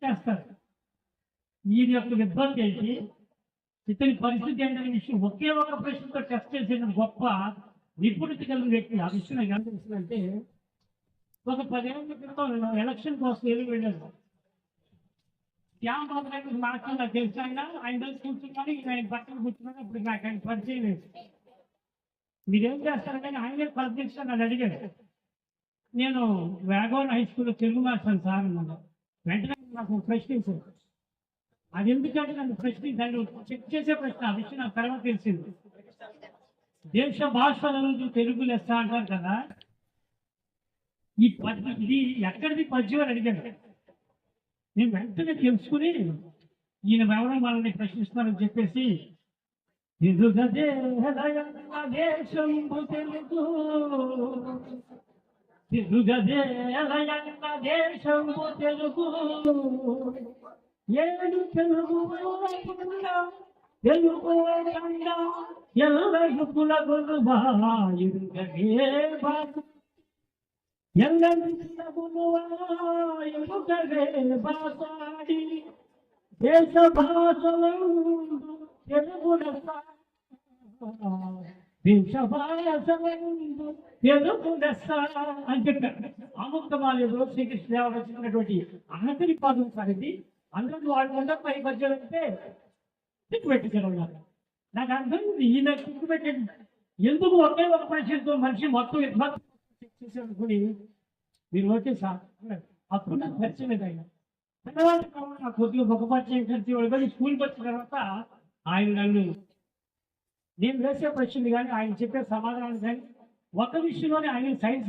చేస్తారు. ఈయన యొక్క ఇబ్బంది ఏంటి, ఇతని పరిస్థితి ఏంటనే విషయం ఒకే ఒక ప్రశ్నతో టెస్ట్ చేసిన గొప్ప నిపుణత కలిగిన వ్యక్తి. ఆ విషయం నాకు ఎలా తెలిసిందంటే, ఒక 10 ఏళ్ల క్రితం నేను ఎలక్షన్ కోసం ఏలూరు వెళ్ళాను. శ్యామబాబు నాయుడు మాకు నాకు తెలుసు. ఆయన దగ్గర కూర్చున్నాను, ఆయన పక్కన కూర్చున్నాను. అప్పుడు నాకు ఆయన పరిచయం లేదు. మీరేం చేస్తారంటే ఆయనే పర్మిషన్ నన్ను అడిగాడు. నేను వేగవరం హై స్కూల్లో తెలుగు మాస్టర్ సార్ అన్నాను. వెంటనే నాకు ప్రశ్న వేశారు. అది ఎందుకంటే నన్ను దాన్ని చెక్ చేసే ప్రశ్న. ఆ విషయం నాకు తర్వాత తెలిసింది. దేశ భాషలందు తెలుగు లెస్స అంటారు కదా, ఈ పద్యం ఇది ఎక్కడిది పద్యం అని అడిగాడు. నేను వెంటనే తెలుసుకుని ఈయన ఎవరో మనల్ని ప్రశ్నిస్తున్నారని చెప్పేసి, దేశంబు తెలుగు దేశంబు తెలుగు ఏడు తెలుగు తెలుగు ఎల్లరు కులగులువాయుగదే భాష ఎల్లరు కులగులువాయుగదే భాషాడి దేశ భాషలు తెలుగు దేశ భాషలు తెలుగు లెస్స అని చెప్పారు. ఆముక్తమాల్యంలో శ్రీకృష్ణదేవరాయలు రచించినటువంటి ఆఖరి పాదం సాగింది. అందరూ వాళ్ళు ఉండదు పై మధ్యలో అంటే టిక్కు పెట్టించారు. నాకు అర్థం ఈయన టిక్కు పెట్టండి ఎందుకు ఒకే ఒక ప్రశ్నతో మనిషి మొత్తం ఇబ్బంది చేసేనుకుని మీరు ఓకే సార్ అప్పుడు నాకు పరిచయం లేదు. ఆయన తర్వాత నాకు కొద్దిగా ఒక పరిచయం కలిసి వాళ్ళు స్కూల్కి వచ్చిన తర్వాత ఆయన నన్ను నేను వేసే ప్రశ్నలు కానీ ఆయన చెప్పే సమాధానాలు కానీ ఒక విషయంలోనే ఆయన సైన్స్